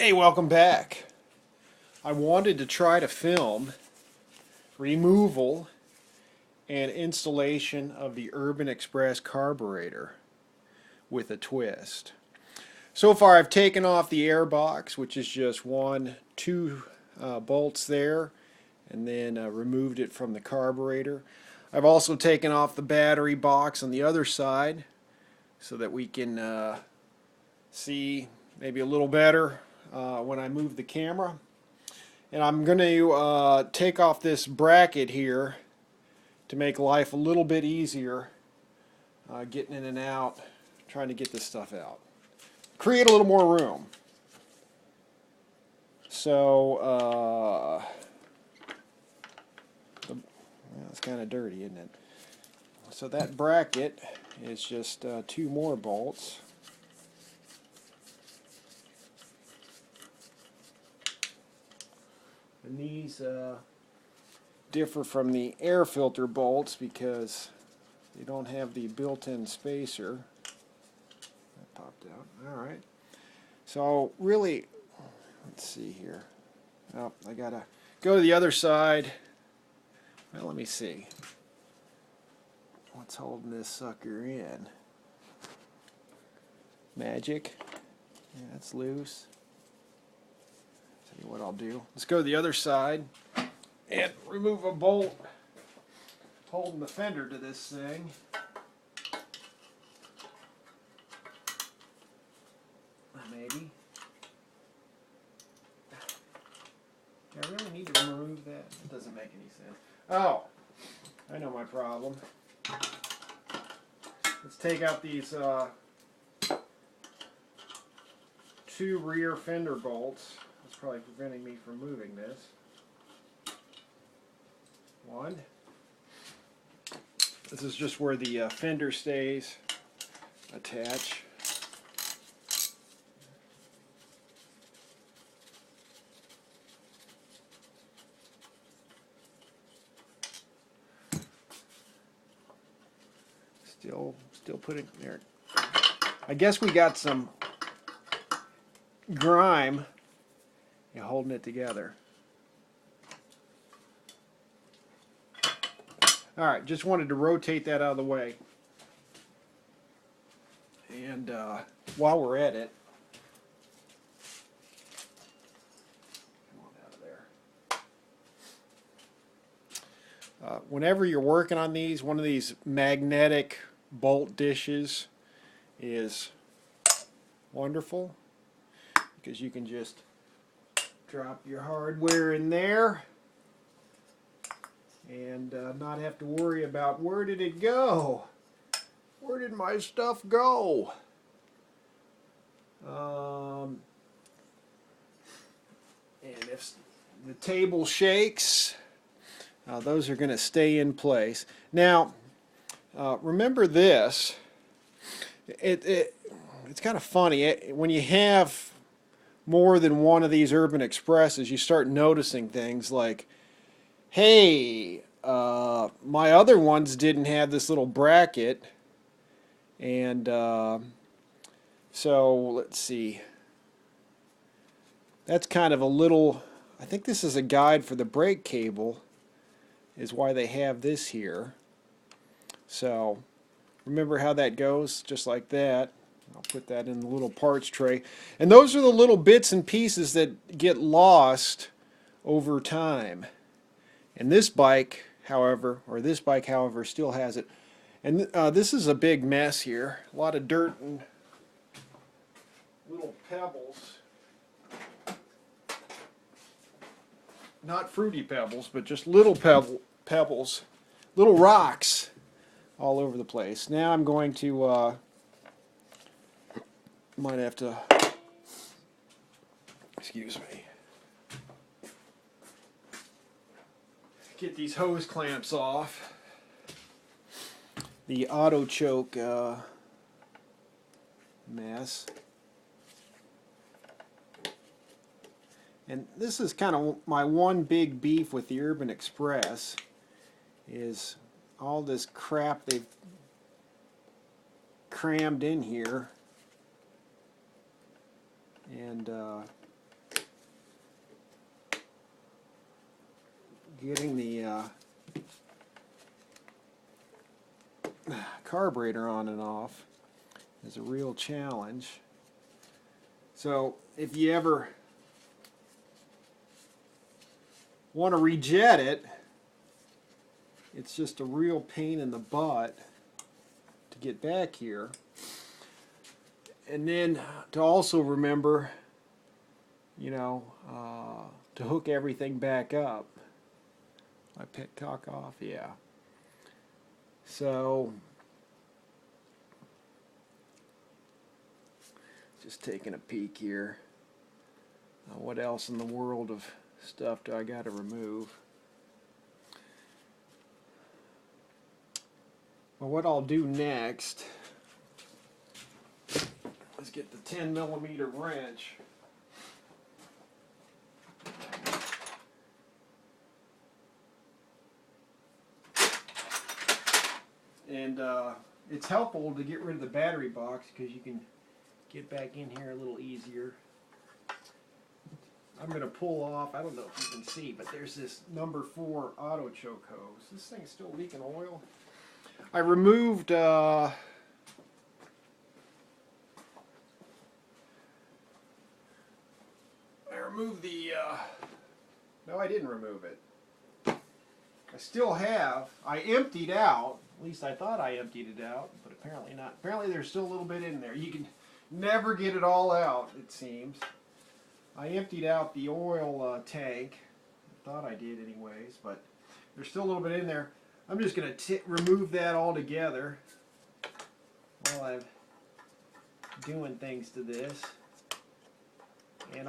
Hey, welcome back. I wanted to try to film removal and installation of the Urban Express carburetor with a twist. So far I've taken off the air box, which is just two bolts there, and then removed it from the carburetor. I've also taken off the battery box on the other side so that we can see maybe a little better when I move the camera. And I'm going to take off this bracket here to make life a little bit easier getting in and out, trying to get this stuff out. Create a little more room. So, well, it's kind of dirty, isn't it? So that bracket is just two more bolts. And these differ from the air filter bolts because they don't have the built-in spacer. That popped out. Alright. So really, let's see here. Oh, I gotta go to the other side. Well, let me see. What's holding this sucker in? Magic. Yeah, that's loose. Tell you what I'll do. Let's go to the other side and remove a bolt holding the fender to this thing. Maybe. Do I really need to remove that? It doesn't make any sense. Oh, I know my problem. Let's take out these two rear fender bolts. That's probably preventing me from moving this. One. This is just where the fender stays attached. Still putting there. I guess we got some grime holding it together. Alright, just wanted to rotate that out of the way. And while we're at it, come on out of there. Whenever you're working on these, one of these magnetic bolt dishes is wonderful because you can just drop your hardware in there and not have to worry about where did it go? Where did my stuff go? And if the table shakes, those are going to stay in place. Now, remember this. It's kind of funny. When you have more than one of these Urban Expresses, you start noticing things like, hey, my other ones didn't have this little bracket. And so, let's see. That's kind of a little, I think this is a guide for the brake cable, is why they have this here. So, remember how that goes, just like that. I'll put that in the little parts tray. And those are the little bits and pieces that get lost over time. And this bike, however, still has it. And this is a big mess here. A lot of dirt and little pebbles. Not fruity pebbles, but just little pebbles. Little rocks all over the place. Now I'm going to, might have to, excuse me, get these hose clamps off. The auto choke mess. And this is kind of my one big beef with the Urban Express is all this crap they've crammed in here. And getting the carburetor on and off is a real challenge. So if you ever want to rejet it, it's just a real pain in the butt to get back here. And then to also remember, you know, to hook everything back up. My petcock off, yeah. So, just taking a peek here. What else in the world of stuff do I got to remove? Well, what I'll do next is get the 10mm wrench. And it's helpful to get rid of the battery box because you can get back in here a little easier. I'm going to pull off, I don't know if you can see, but there's this number 4 auto choke hose. This thing's still leaking oil. I removed the no, I didn't remove it. I still have. I emptied out, at least I thought I emptied it out, but apparently not. Apparently there's still a little bit in there. You can never get it all out, it seems. I emptied out the oil tank. I thought I did anyways, but there's still a little bit in there. I'm just going to remove that all together while I'm doing things to this. And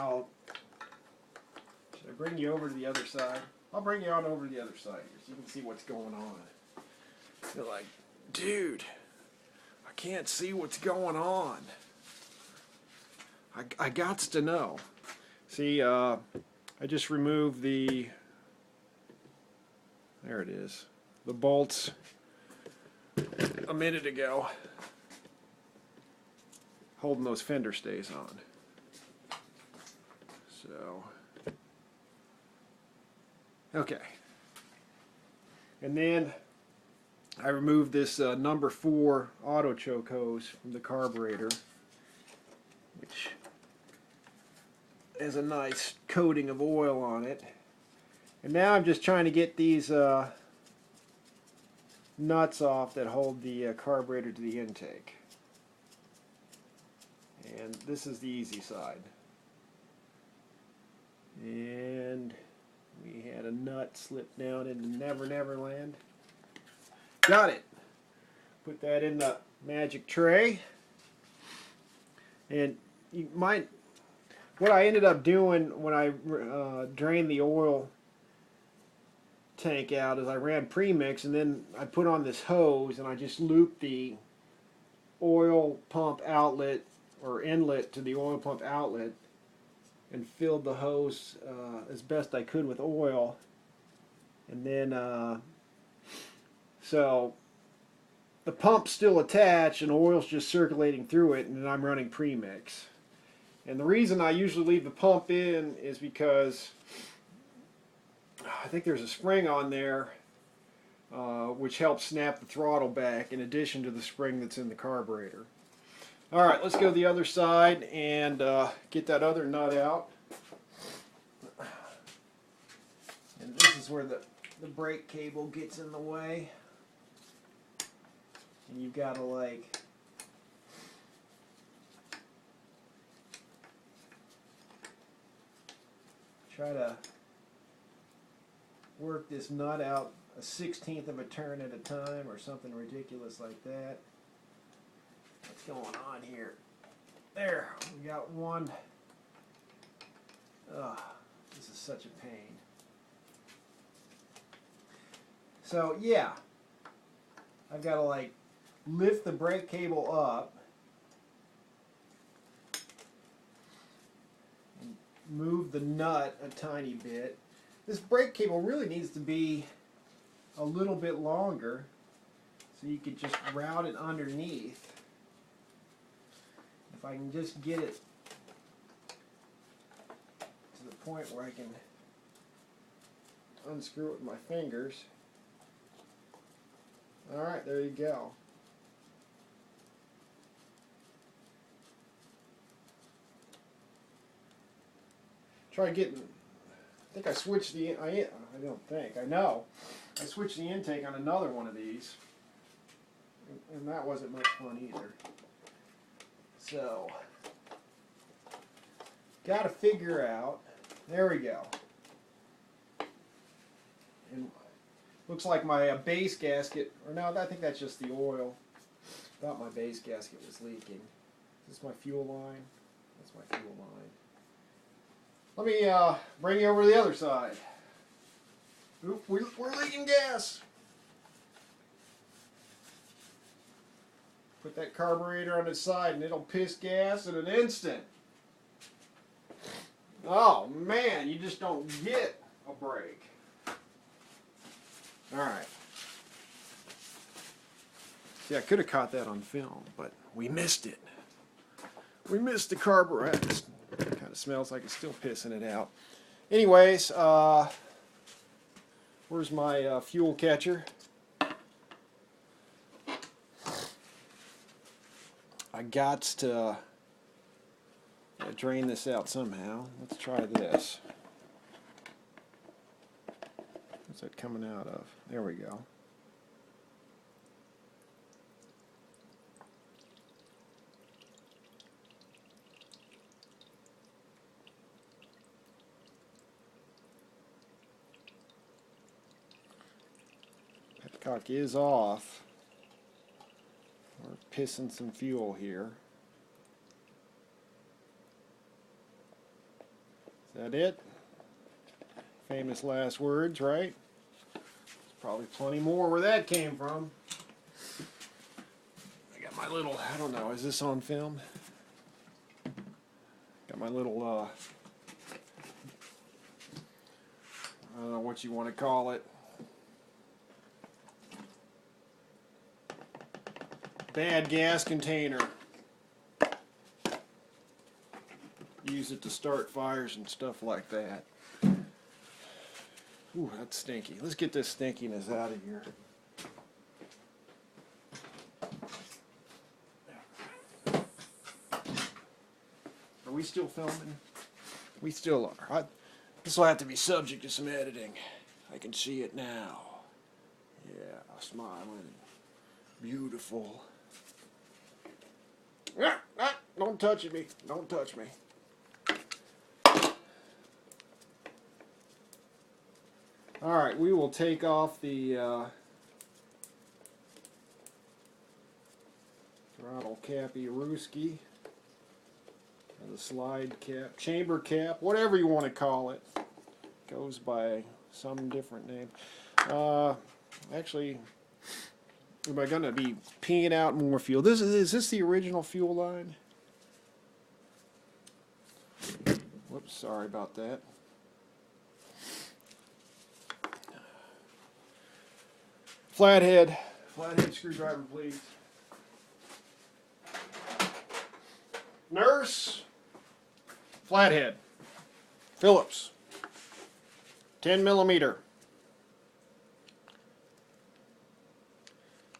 should I bring you over to the other side? I'll bring you on over to the other side here so you can see what's going on. You're like, dude, I can't see what's going on. I gots to know. See, I just removed the, there it is, the bolts a minute ago, holding those fender stays on. So, okay. And then I removed this number 4 auto choke hose from the carburetor, which has a nice coating of oil on it. And now I'm just trying to get these nuts off that hold the carburetor to the intake. And this is the easy side. And we had a nut slip down into Never Never Land. Got it. Put that in the magic tray. And you might, what I ended up doing when I drained the oil tank out is I ran premix, and then I put on this hose and I just looped the oil pump outlet or inlet to the oil pump outlet and filled the hose as best I could with oil. And then so the pump's still attached and oil's just circulating through it, and then I'm running premix. And the reason I usually leave the pump in is because I think there's a spring on there which helps snap the throttle back in addition to the spring that's in the carburetor. Alright, let's go to the other side and get that other nut out. And this is where the brake cable gets in the way. And you've got to like try to work this nut out a 1/16 of a turn at a time or something ridiculous like that. What's going on here? There, we got one. Ugh, this is such a pain. So yeah, I've got to like lift the brake cable up and move the nut a tiny bit. This brake cable really needs to be a little bit longer so you could just route it underneath. If I can just get it to the point where I can unscrew it with my fingers. Alright, there you go. Try getting, I think I switched the, I don't think, I know. I switched the intake on another one of these. And that wasn't much fun either. So, got to figure out, there we go. And looks like my base gasket, or no, I think that's just the oil. I thought my base gasket was leaking. Is this my fuel line? That's my fuel line. Let me bring you over to the other side. Oop, we're leaking gas. Put that carburetor on its side and it'll piss gas in an instant. Oh man, you just don't get a break. Alright. See, I could have caught that on film, but we missed it. We missed the carburetor. It kind of smells like it's still pissing it out. Anyways, where's my fuel catcher? I got to drain this out somehow. Let's try this. What's that coming out of? There we go. Petcock is off. We're pissing some fuel here. Is that it? Famous last words, right? There's probably plenty more where that came from. I got my little, I don't know, is this on film? Got my little, I don't know what you want to call it. Bad gas container. Use it to start fires and stuff like that. Ooh, that's stinky. Let's get this stinkiness out of here. Are we still filming? We still are. This will have to be subject to some editing. I can see it now. Yeah, smiling. Beautiful. Don't touch me. Don't touch me. Alright, we will take off the throttle cappy Ruski, or the slide cap, chamber cap, whatever you want to call it. Goes by some different name. Actually, am I going to be peeing out more fuel? Is this the original fuel line? Whoops, sorry about that. Flathead screwdriver, please. Nurse, flathead, Phillips, 10 millimeter.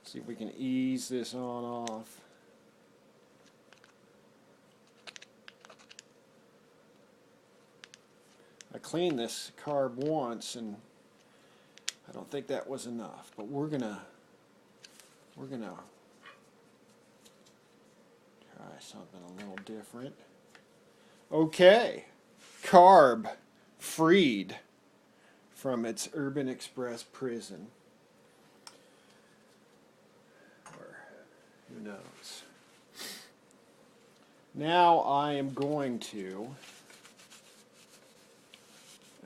See if we can ease this on off. I cleaned this carb once and I don't think that was enough, but we're gonna try something a little different. Okay, carb freed from its Urban Express prison. Or who knows. Now I am going to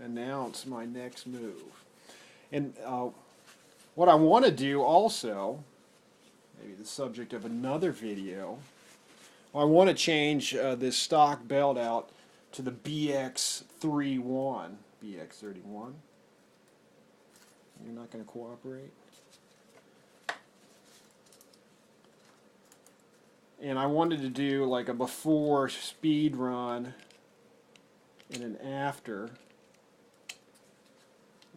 announce my next move. And what I want to do also, maybe the subject of another video, I want to change this stock belt out to the BX31. BX31. You're not going to cooperate? And I wanted to do like a before speed run and an after.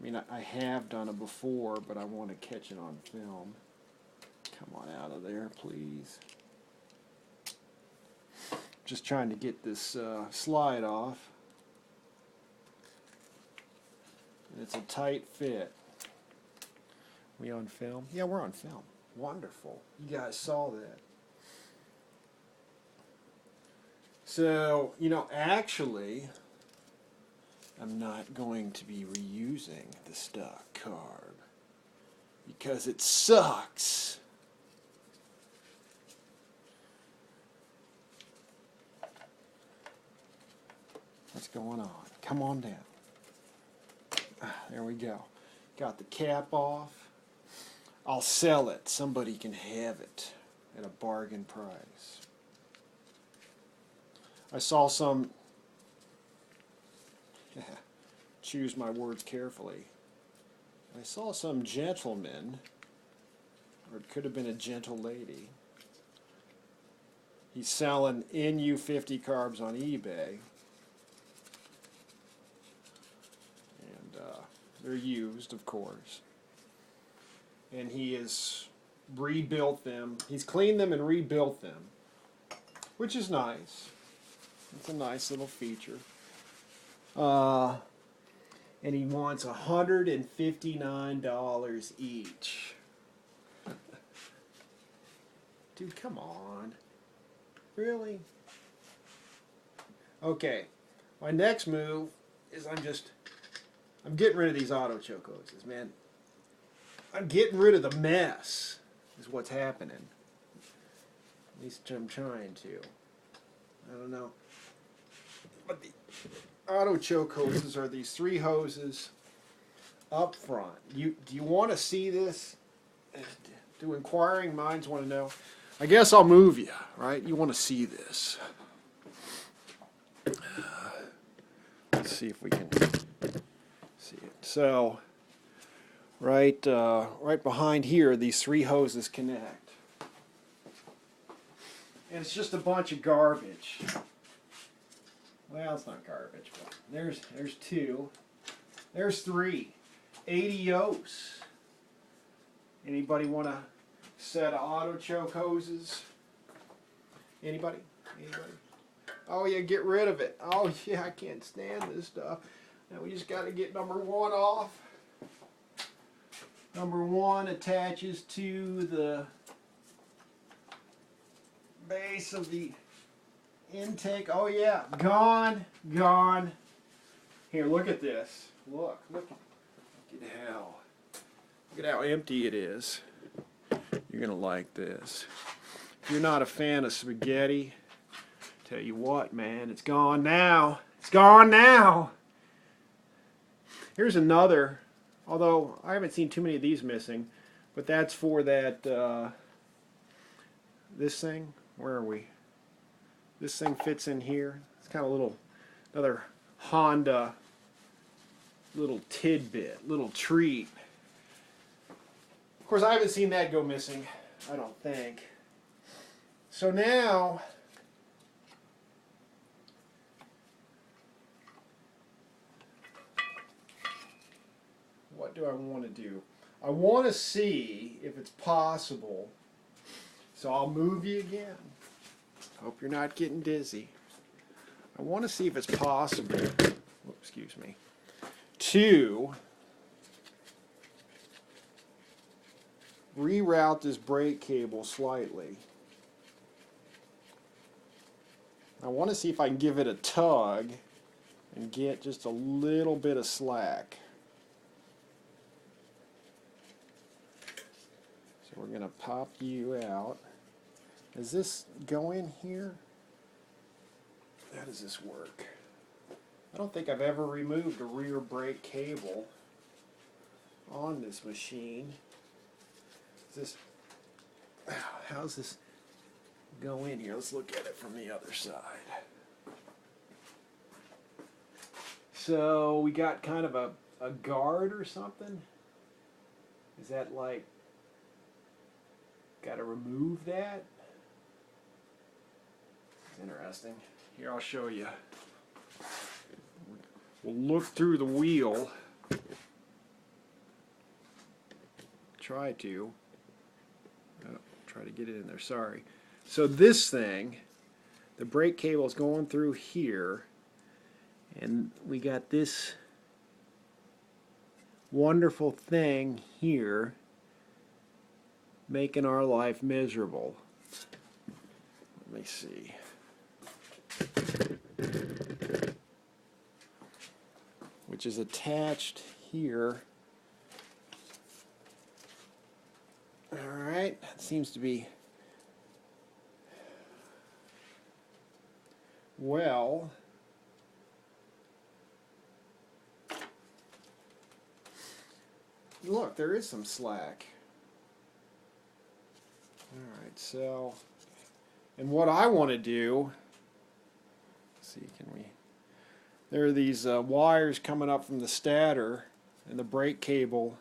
I mean, I have done it before, but I want to catch it on film. Come on out of there, please. Just trying to get this slide off. And it's a tight fit. We on film? Yeah, we're on film. Wonderful. You guys saw that. So, you know, actually, I'm not going to be reusing the stock carb because it sucks. What's going on? Come on down. There we go. Got the cap off. I'll sell it. Somebody can have it at a bargain price. I saw some, choose my words carefully, I saw some gentleman, or it could have been a gentle lady, he's selling NU50 carbs on eBay, and they're used, of course, and he has rebuilt them, he's cleaned them and rebuilt them, which is nice. It's a nice little feature. And he wants $159 each. Dude, come on. Really? Okay. My next move is I'm getting rid of these auto choke hoses, man. I'm getting rid of the mess is what's happening. At least I'm trying to. I don't know. But the auto choke hoses are these 3 hoses up front. Do you want to see this? Do inquiring minds want to know? I guess I'll move you, right? You want to see this. Let's see if we can see it. So, right behind here, these 3 hoses connect. And it's just a bunch of garbage. Well, it's not garbage, but there's 2. There's 3. 80 O's. Anybody want a set of auto choke hoses? Anybody? Anybody? Oh yeah, get rid of it. Oh yeah, I can't stand this stuff. Now we just got to get number 1 off. Number 1 attaches to the base of the intake. Oh yeah, gone. Here, look at this. Look at how empty it is. You're gonna like this. If you're not a fan of spaghetti, tell you what, man, it's gone now. It's gone now. Here's another, although I haven't seen too many of these missing, but that's for that this thing. Where are we? This thing fits in here. It's kind of a little, another Honda little tidbit, little treat. Of course, I haven't seen that go missing, I don't think. So now, what do I want to do? I want to see if it's possible. So I'll move you again. Hope you're not getting dizzy. I want to see if it's possible, excuse me, to reroute this brake cable slightly. I want to see if I can give it a tug and get just a little bit of slack. So we're going to pop you out. Does this go in here? How does this work? I don't think I've ever removed a rear brake cable on this machine. Is this, how's this go in here? Let's look at it from the other side. So we got kind of a guard or something. Is that like, got to remove that? Interesting. Here, I'll show you. We'll look through the wheel. try to. Oh, try to get it in there, sorry. So this thing, the brake cable is going through here, and we got this wonderful thing here making our life miserable. Let me see. Which is attached here. Alright, that seems to be well. Look, there is some slack. Alright, so, and what I want to do, let's see, can we, there are these wires coming up from the stator, and the brake cable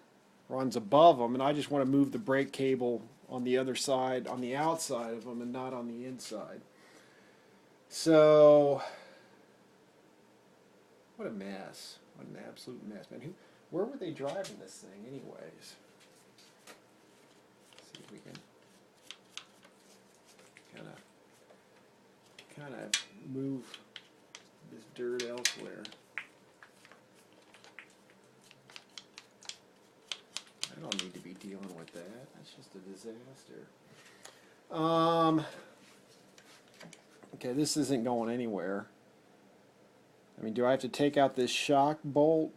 runs above them, and I just want to move the brake cable on the other side, on the outside of them, and not on the inside. So, what a mess. What an absolute mess, man. Where were they driving this thing anyways? Let's see if we can kind of move this dirt elsewhere. I don't need to be dealing with that. That's just a disaster. Okay, this isn't going anywhere. I mean, do I have to take out this shock bolt?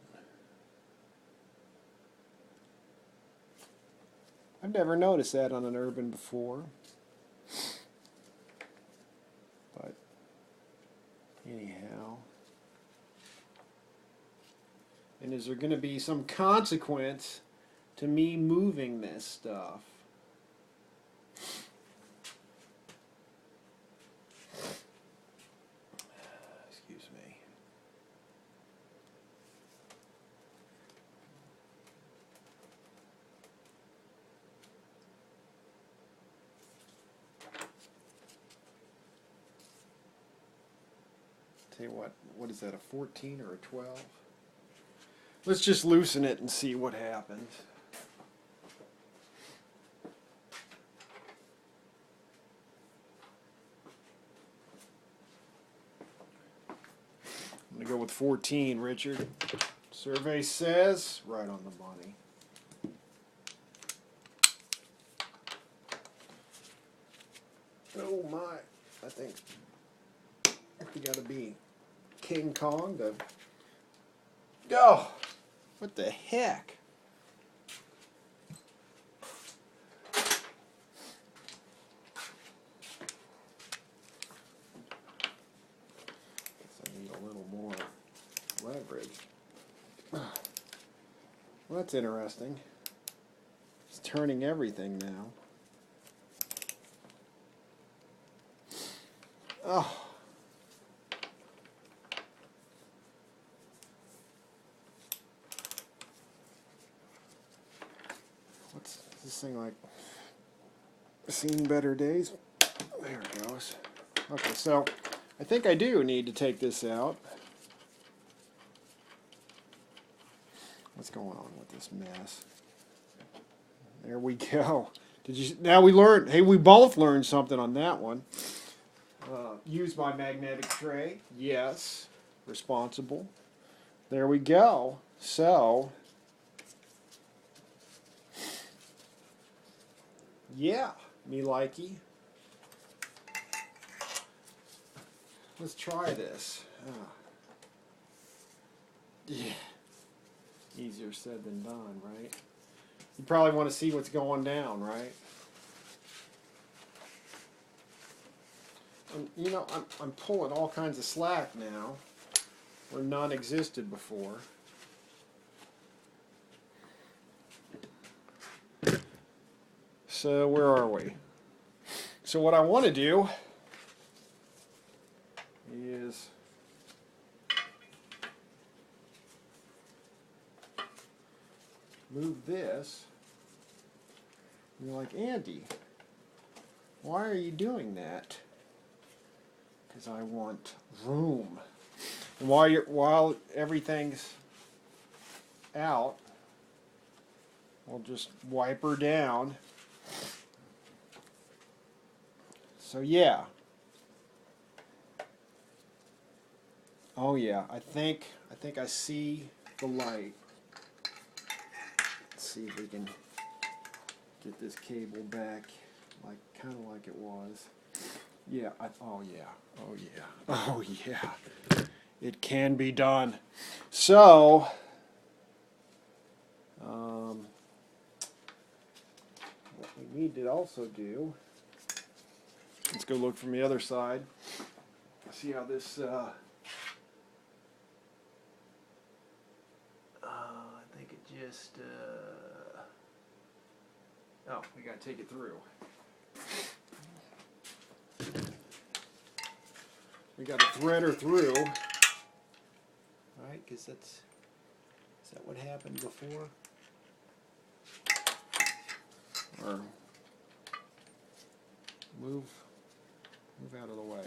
I've never noticed that on an Urban before. But anyhow. And is there going to be some consequence to me moving this stuff? Excuse me. Tell you what is that, a 14 or a 12? Let's just loosen it and see what happens. I'm going to go with 14, Richard. Survey says right on the money. Oh my, I think we got to be King Kong to go. What the heck? Guess I need a little more leverage. Well, that's interesting. It's turning everything now. Oh. What's this thing like? Seen better days? There it goes. Okay, so I think I do need to take this out. What's going on with this mess? There we go. Did you? Now we learned. Hey, we both learned something on that one. Use my magnetic tray. Yes. Responsible. There we go. So, yeah, me likey. Let's try this. Yeah. Easier said than done, right? You probably want to see what's going down, right? And, you know, I'm pulling all kinds of slack now where none existed before. So where are we? So what I want to do is move this. And you're like, Andy, why are you doing that? Because I want room. And while everything's out, we'll just wipe her down. So yeah. Oh yeah, I think I see the light. Let's see if we can get this cable back like kind of like it was. Yeah, oh yeah. Oh yeah. Oh yeah. It can be done. So what we need to also do, let's go look from the other side. See how this I think it just oh, we gotta take it through. We gotta thread her through, right? Because is that what happened before? Or move out of the way.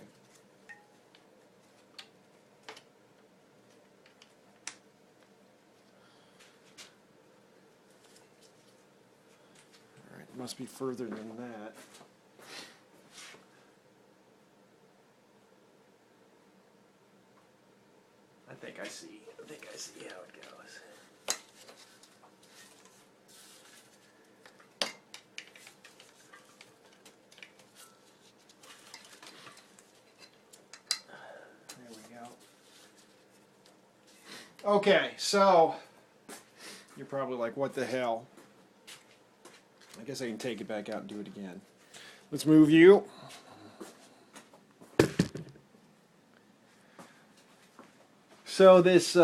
All right, must be further than that. I think I see how it goes. There we go. Okay, so you're probably like, what the hell? I guess I can take it back out and do it again. Let's move you. So this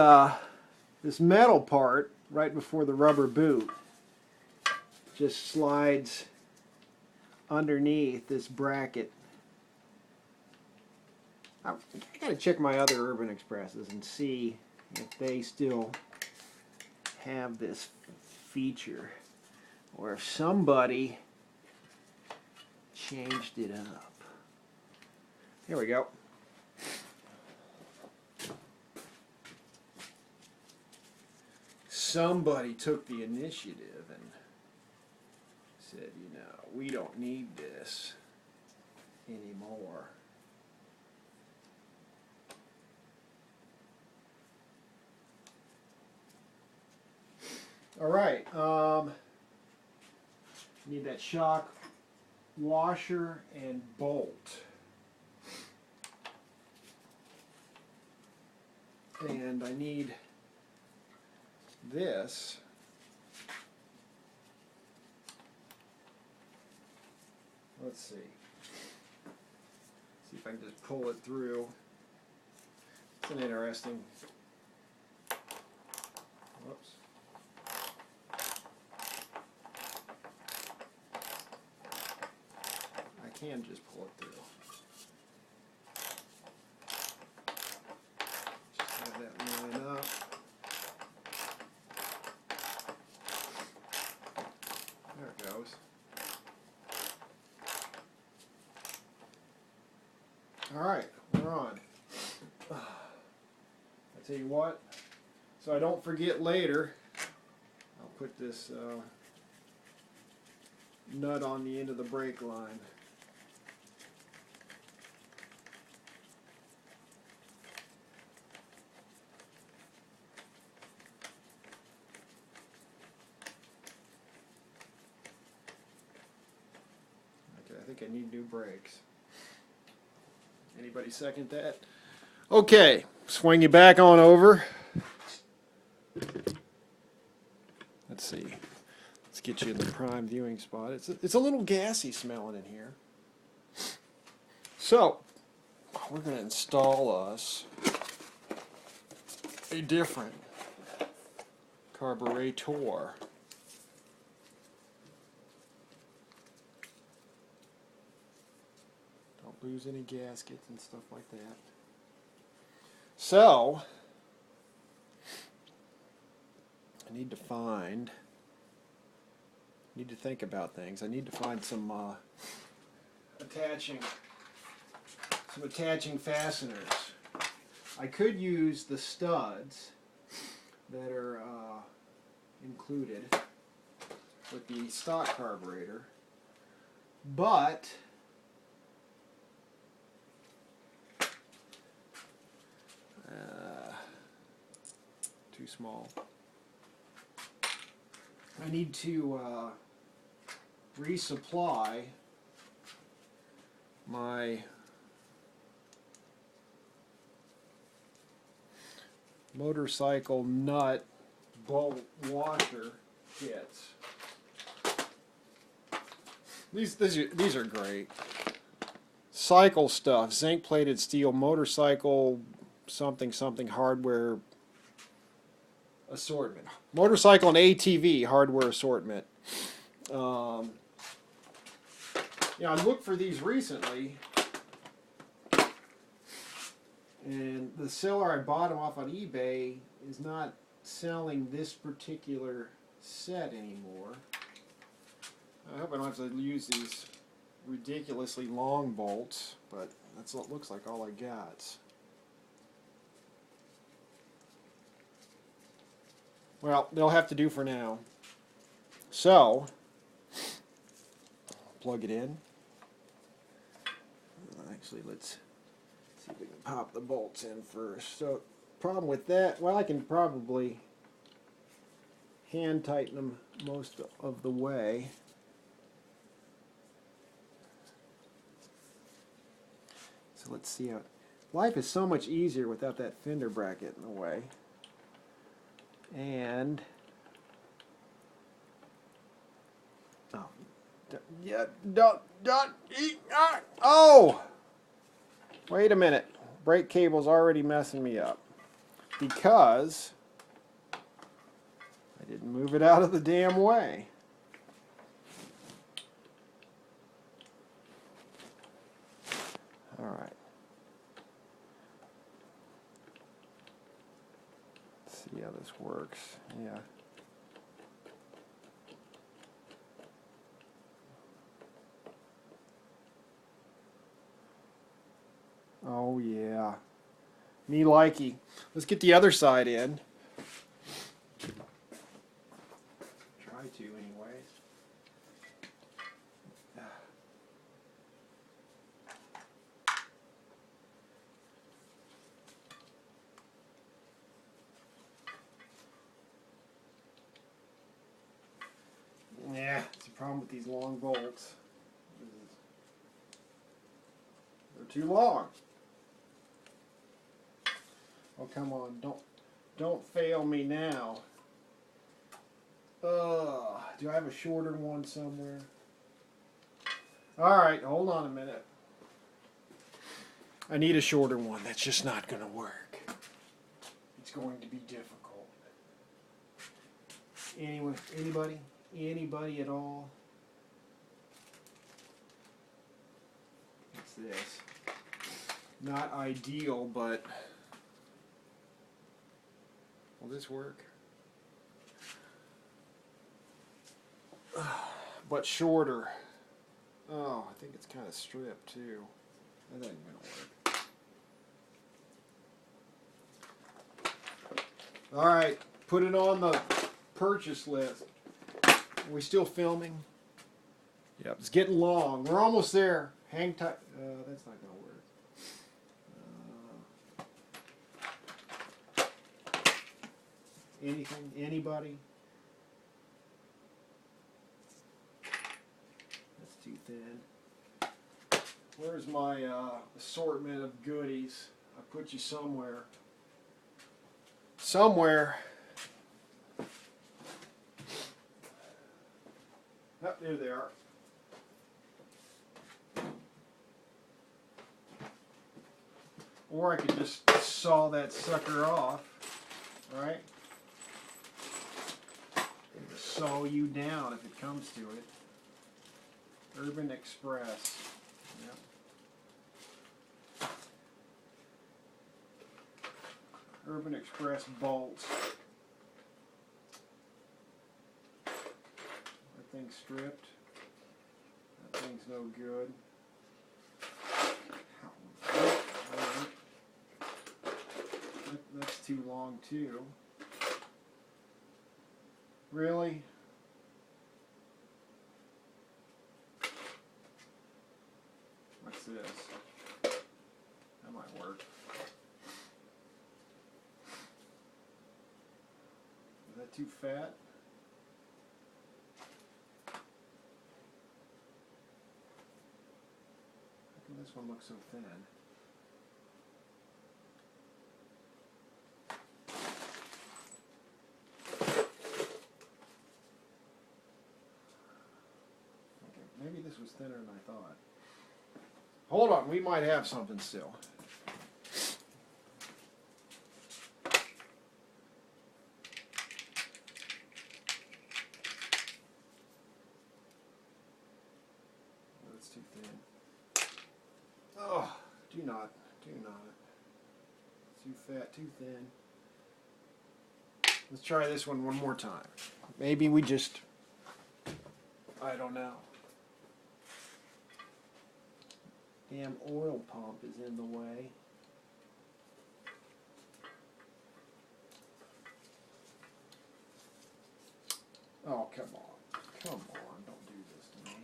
metal part right before the rubber boot just slides underneath this bracket. I gotta check my other Urban Expresses and see if they still have this feature or if somebody changed it up. Here we go. Somebody took the initiative and said, you know, we don't need this anymore. All right, need that shock washer and bolt. And I need this. Let's see. See if I can just pull it through. It's an interesting. Whoops. I can just pull it through. Just have that line up. There it goes. All right, we're on. I tell you what, so I don't forget later, I'll put this nut on the end of the brake line. Okay, I think I need new brakes. Anybody second that? Okay, swing you back on over. Let's see. Let's get you in the prime viewing spot. It's a little gassy smelling in here. So, we're going to install us a different carburetor. Lose any gaskets and stuff like that. So, I need to think about things. I need to find some attaching fasteners. I could use the studs that are included. with the stock carburetor, but too small. I need to resupply my motorcycle nut bolt washer kits. These are great. Cycle stuff, zinc plated steel, motorcycle something hardware assortment. Motorcycle and ATV hardware assortment. I looked for these recently, and the seller I bought them off on eBay is not selling this particular set anymore. I hope I don't have to use these ridiculously long bolts, but that's what it looks like all I got. Well, they'll have to do for now. So, plug it in. Actually, let's see if we can pop the bolts in first. So, problem with that, well, I can probably hand tighten them most of the way. So let's see how... Life is so much easier without that fender bracket in the way. And... Oh. Yeah, don't eat... Oh! Wait a minute. Brake cable's already messing me up. Because... I didn't move it out of the damn way. Alright. Let's see how this works. Yeah. Oh yeah. Me likey. Let's get the other side in. Try to anyways. Yeah, it's a problem with these long bolts. They're too long. Oh, come on, don't fail me now. Do I have a shorter one somewhere? Alright, hold on a minute. I need a shorter one. That's just not going to work. It's going to be difficult. Anyway, anybody at all? What's this? Not ideal, but will this work? But shorter. Oh, I think it's kind of stripped too. That ain't gonna work. Alright, put it on the purchase list. Are we still filming? Yep, it's getting long. We're almost there. Hang tight. That's not gonna work. Anything? Anybody? That's too thin. Where's my assortment of goodies? I put you somewhere. Somewhere. Oh, there they are. Or I could just saw that sucker off, right? And just saw you down if it comes to it. Urban Express. Yep. Urban Express bolts. That thing's stripped. That thing's no good. That's too long too. Really? What's this? That might work. Is that too fat? How come this one looks so thin? Maybe this was thinner than I thought. Hold on, we might have something still. That's too thin. Oh, do not. Too fat, too thin. Let's try this one more time. Maybe we just, I don't know. Damn oil pump is in the way. Oh, come on. Come on, don't do this to me.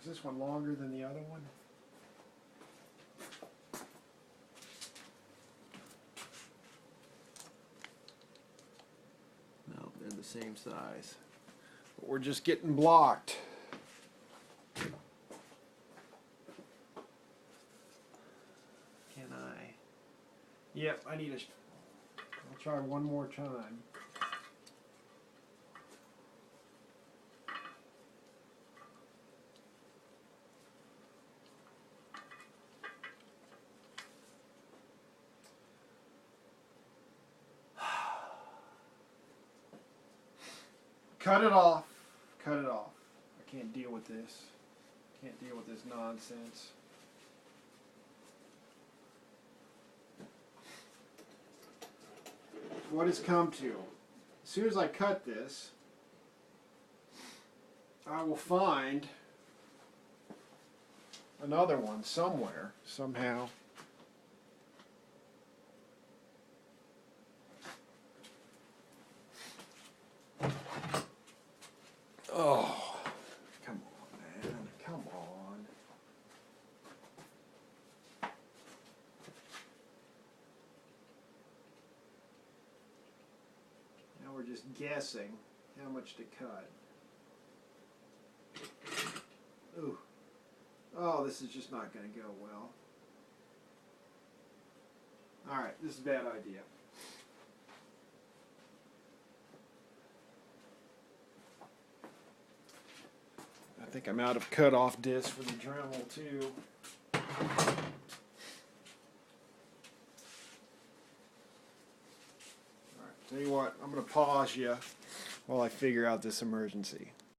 Is this one longer than the other one? No, they're the same size. But we're just getting blocked. Can I? Yep, I need a... I'll try one more time. Cut it off. Cut it off. I can't deal with this. Can't deal with this nonsense. What it's come to. As soon as I cut this, I will find another one somewhere, somehow. Oh, come on, man. Come on. Now we're just guessing how much to cut. Ooh. Oh, this is just not going to go well. Alright, this is a bad idea. I think I'm out of cutoff disc for the Dremel too. Alright, tell you what, I'm going to pause you while I figure out this emergency.